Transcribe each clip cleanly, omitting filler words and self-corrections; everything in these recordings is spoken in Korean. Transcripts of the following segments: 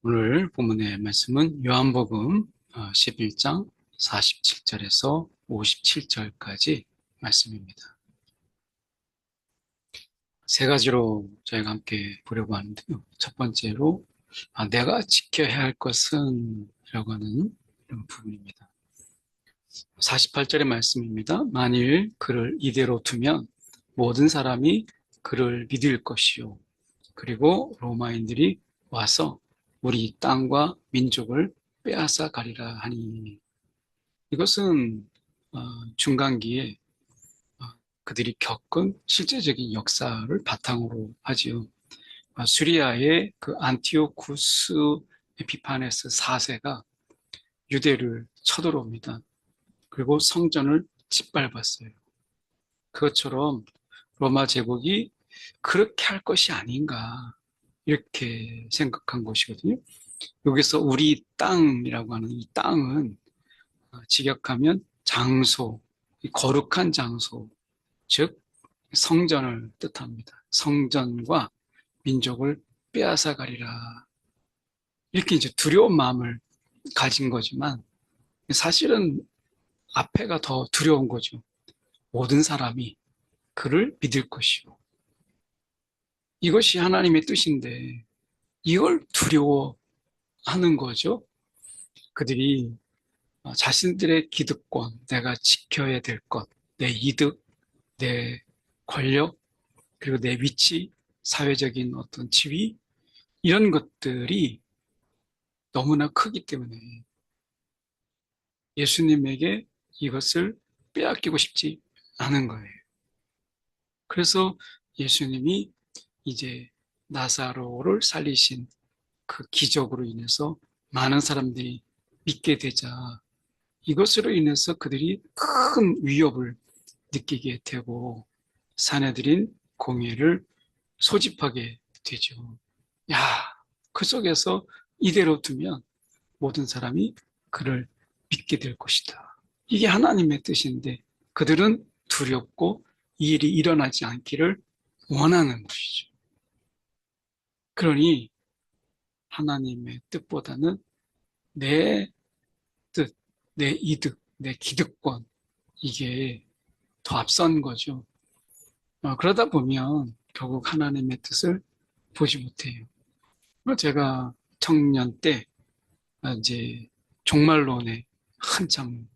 오늘 본문의 말씀은 요한복음 11장 47절에서 57절까지 말씀입니다. 세 가지로 저희가 함께 보려고 하는데요. 첫 번째로 내가 지켜야 할 것은 라고 하는 이런 부분입니다. 48절의 말씀입니다. 만일 그를 이대로 두면 모든 사람이 그를 믿을 것이요. 그리고 로마인들이 와서 우리 땅과 민족을 빼앗아 가리라 하니, 이것은 중간기에 그들이 겪은 실제적인 역사를 바탕으로 하지요. 수리아의 그 안티오쿠스 에피파네스 4세가 유대를 쳐들어옵니다. 그리고 성전을 짓밟았어요. 그것처럼 로마 제국이 그렇게 할 것이 아닌가, 이렇게 생각한 것이거든요. 여기서 우리 땅이라고 하는 이 땅은 직역하면 장소, 거룩한 장소, 즉 성전을 뜻합니다. 성전과 민족을 빼앗아 가리라, 이렇게 이제 두려운 마음을 가진 거지만 사실은 앞에가 더 두려운 거죠. 모든 사람이 그를 믿을 것이요. 이것이 하나님의 뜻인데 이걸 두려워하는 거죠. 그들이 자신들의 기득권, 내가 지켜야 될 것, 내 이득, 내 권력, 그리고 내 위치, 사회적인 어떤 지위, 이런 것들이 너무나 크기 때문에 예수님에게 이것을 빼앗기고 싶지 않은 거예요. 그래서 예수님이 이제 나사로를 살리신 그 기적으로 인해서 많은 사람들이 믿게 되자, 이것으로 인해서 그들이 큰 위협을 느끼게 되고 사내들인 공회를 소집하게 되죠. 야, 그 속에서 이대로 두면 모든 사람이 그를 믿게 될 것이다. 이게 하나님의 뜻인데 그들은 두렵고 이 일이 일어나지 않기를 원하는 것이죠. 그러니 하나님의 뜻보다는 내 뜻, 내 이득, 내 기득권, 이게 더 앞선 거죠. 그러다 보면 결국 하나님의 뜻을 보지 못해요. 제가 청년 때 이제 종말론에 한참,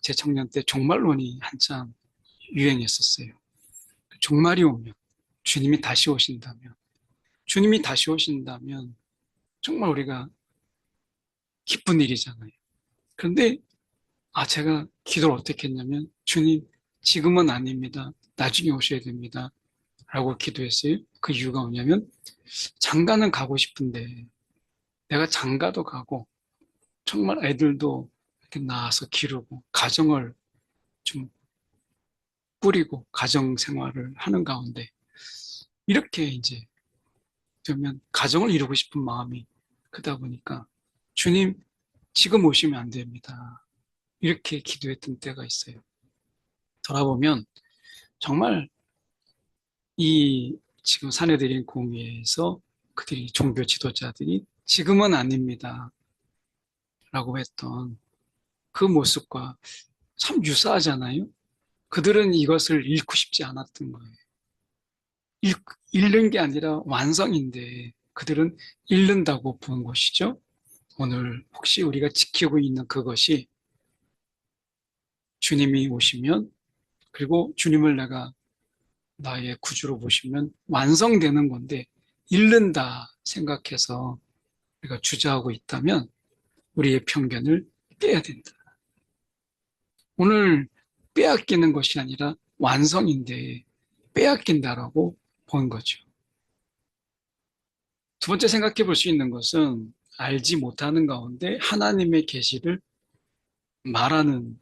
제 청년 때 종말론이 한참 유행했었어요. 종말이 오면, 주님이 다시 오신다면, 주님이 다시 오신다면 정말 우리가 기쁜 일이잖아요. 그런데 제가 기도를 어떻게 했냐면, 주님, 지금은 아닙니다. 나중에 오셔야 됩니다. 라고 기도했어요. 그 이유가 뭐냐면, 장가는 가고 싶은데, 내가 장가도 가고, 정말 애들도 이렇게 낳아서 기르고, 가정을 좀 꾸리고, 가정 생활을 하는 가운데, 이렇게 이제, 그러면 가정을 이루고 싶은 마음이 크다 보니까, 주님, 지금 오시면 안 됩니다. 이렇게 기도했던 때가 있어요. 돌아보면, 정말 이 지금 사내들인 공회에서 그들이 종교 지도자들이 지금은 아닙니다. 라고 했던 그 모습과 참 유사하잖아요. 그들은 이것을 잃고 싶지 않았던 거예요. 잃는 게 아니라 완성인데 그들은 잃는다고 본 것이죠. 오늘 혹시 우리가 지키고 있는 그것이 주님이 오시면, 그리고 주님을 내가 나의 구주로 보시면 완성되는 건데 잃는다 생각해서 우리가 주저하고 있다면 우리의 편견을 깨야 된다. 오늘 빼앗기는 것이 아니라 완성인데 빼앗긴다라고 본 거죠. 두 번째 생각해 볼 수 있는 것은 알지 못하는 가운데 하나님의 계시를 말하는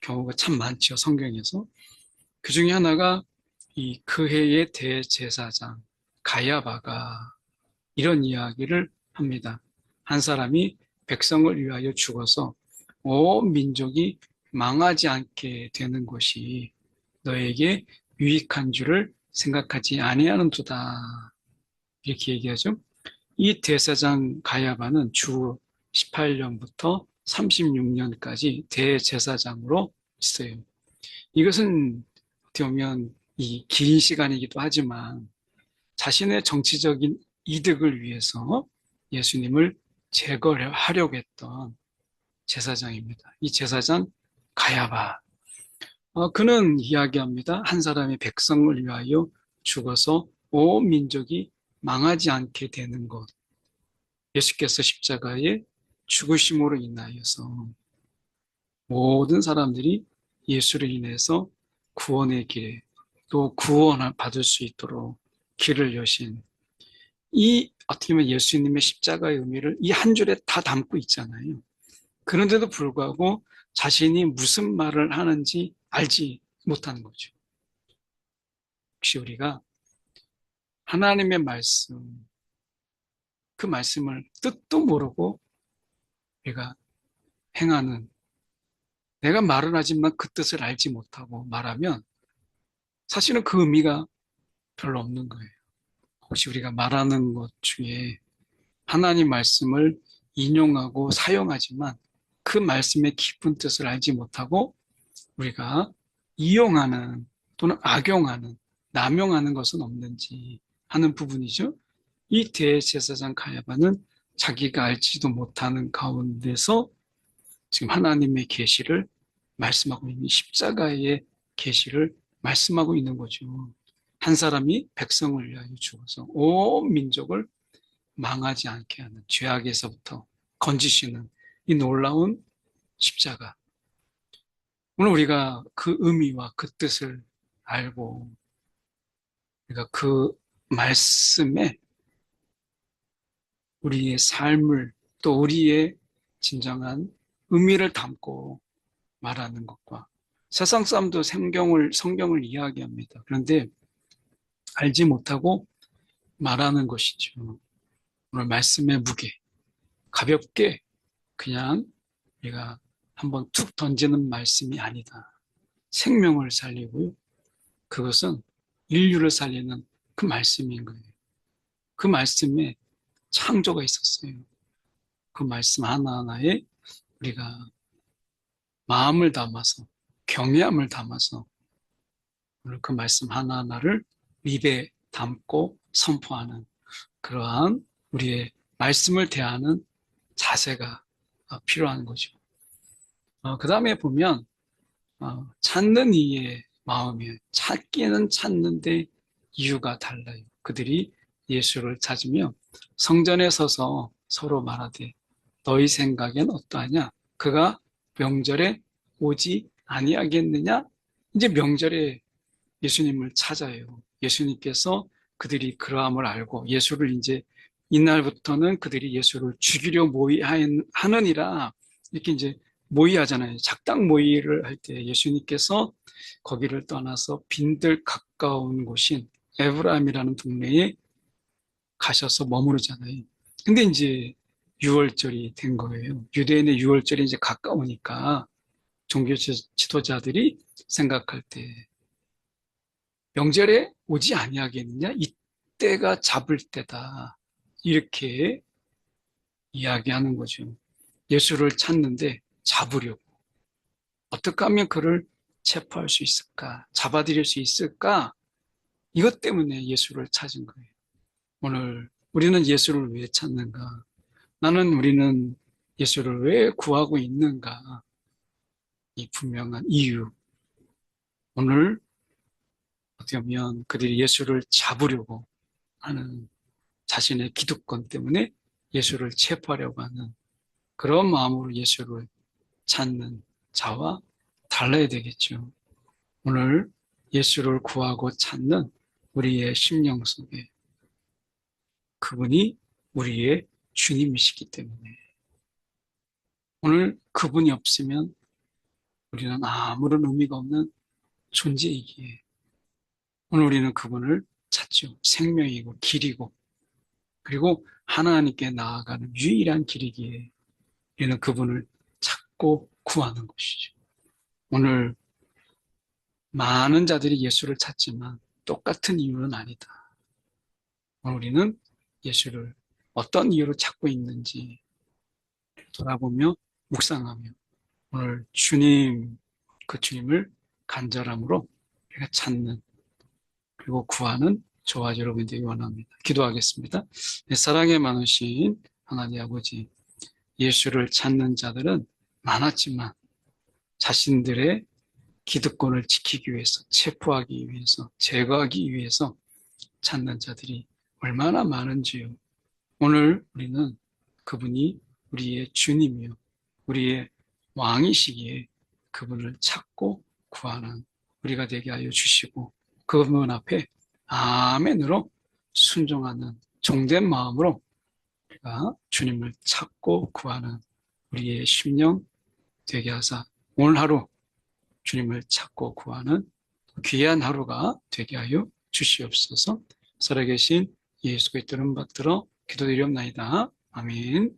경우가 참 많죠, 성경에서. 그 중에 하나가 이 그해의 대제사장 가야바가 이런 이야기를 합니다. 한 사람이 백성을 위하여 죽어서 온 민족이 망하지 않게 되는 것이 너에게 유익한 줄을 생각하지 아니하는도다. 이렇게 얘기하죠. 이 대제사장 가야바는 주 18년부터 36년까지 대제사장으로 있어요. 이것은 어떻게 보면 이 긴 시간이기도 하지만 자신의 정치적인 이득을 위해서 예수님을 제거하려고 했던 제사장입니다. 이 제사장 가야바. 그는 이야기합니다. 한 사람의 백성을 위하여 죽어서 온 민족이 망하지 않게 되는 것. 예수께서 십자가에 죽으심으로 인하여서 모든 사람들이 예수를 인해서 구원의 길에 또 구원을 받을 수 있도록 길을 여신 이 어떻게 보면 예수님의 십자가의 의미를 이 한 줄에 다 담고 있잖아요. 그런데도 불구하고 자신이 무슨 말을 하는지 알지 못하는 거죠. 혹시 우리가 하나님의 말씀, 그 말씀을 뜻도 모르고 우리가 행하는, 내가 말은 하지만 그 뜻을 알지 못하고 말하면 사실은 그 의미가 별로 없는 거예요. 혹시 우리가 말하는 것 중에 하나님 말씀을 인용하고 사용하지만 그 말씀의 깊은 뜻을 알지 못하고 우리가 이용하는 또는 악용하는, 남용하는 것은 없는지 하는 부분이죠. 이 대제사장 가야바는 자기가 알지도 못하는 가운데서 지금 하나님의 계시를 말씀하고 있는 십자가의 계시를 말씀하고 있는 거죠. 한 사람이 백성을 위하여 죽어서 온 민족을 망하지 않게 하는 죄악에서부터 건지시는 이 놀라운 십자가. 오늘 우리가 그 의미와 그 뜻을 알고 우리가 그 말씀에 우리의 삶을 또 우리의 진정한 의미를 담고 말하는 것과 세상 사람도 성경을 이야기합니다. 그런데 알지 못하고 말하는 것이죠. 오늘 말씀의 무게, 가볍게 그냥 우리가 한번 툭 던지는 말씀이 아니다. 생명을 살리고요. 그것은 인류를 살리는 그 말씀인 거예요. 그 말씀에 창조가 있었어요. 그 말씀 하나하나에 우리가 마음을 담아서 경외함을 담아서 오늘 그 말씀 하나하나를 입에 담고 선포하는 그러한 우리의 말씀을 대하는 자세가 필요한 거죠. 그 다음에 보면 찾는 이의 마음이 찾기는 찾는데 이유가 달라요. 그들이 예수를 찾으며 성전에 서서 서로 말하되 너희 생각엔 어떠하냐? 그가 명절에 오지 아니하겠느냐? 이제 명절에 예수님을 찾아요. 예수님께서 그들이 그러함을 알고 예수를 이제 이날부터는 그들이 예수를 죽이려 모의하느니라 이렇게 이제 모의하잖아요. 작당 모의를 할 때 예수님께서 거기를 떠나서 빈들 가까운 곳인 에브라임이라는 동네에 가셔서 머무르잖아요. 근데 이제 유월절이 된 거예요. 유대인의 유월절이 이제 가까우니까 종교 지도자들이 생각할 때 명절에 오지 아니하겠느냐? 이때가 잡을 때다. 이렇게 이야기하는 거죠. 예수를 찾는데 잡으려고. 어떻게 하면 그를 체포할 수 있을까? 잡아들일 수 있을까? 이것 때문에 예수를 찾은 거예요. 오늘 우리는 예수를 왜 찾는가? 우리는 예수를 왜 구하고 있는가? 이 분명한 이유. 오늘 어떻게 보면 그들이 예수를 잡으려고 하는 자신의 기득권 때문에 예수를 체포하려고 하는 그런 마음으로 예수를 찾는 자와 달라야 되겠죠. 오늘 예수를 구하고 찾는 우리의 심령 속에 그분이 우리의 주님이시기 때문에 오늘 그분이 없으면 우리는 아무런 의미가 없는 존재이기에 오늘 우리는 그분을 찾죠. 생명이고 길이고 그리고 하나님께 나아가는 유일한 길이기에 우리는 그분을 찾고 구하는 것이죠. 오늘 많은 자들이 예수를 찾지만 똑같은 이유는 아니다. 오늘 우리는 예수를 어떤 이유로 찾고 있는지 돌아보며 묵상하며 오늘 주님, 그 주님을 간절함으로 우리가 찾는 그리고 구하는 저와 여러분이 되기 원합니다. 기도하겠습니다. 네, 사랑에 많으신 하나님 아버지, 예수를 찾는 자들은 많았지만 자신들의 기득권을 지키기 위해서, 체포하기 위해서, 제거하기 위해서 찾는 자들이 얼마나 많은지요. 오늘 우리는 그분이 우리의 주님이요, 우리의 왕이시기에 그분을 찾고 구하는 우리가 되게 하여 주시고 그분 앞에 아멘으로 순종하는 종된 마음으로 우리가 주님을 찾고 구하는 우리의 심령 되게 하사 오늘 하루 주님을 찾고 구하는 귀한 하루가 되게 하여 주시옵소서. 살아계신 예수 그리스도를 받들어 기도드리옵나이다. 아멘.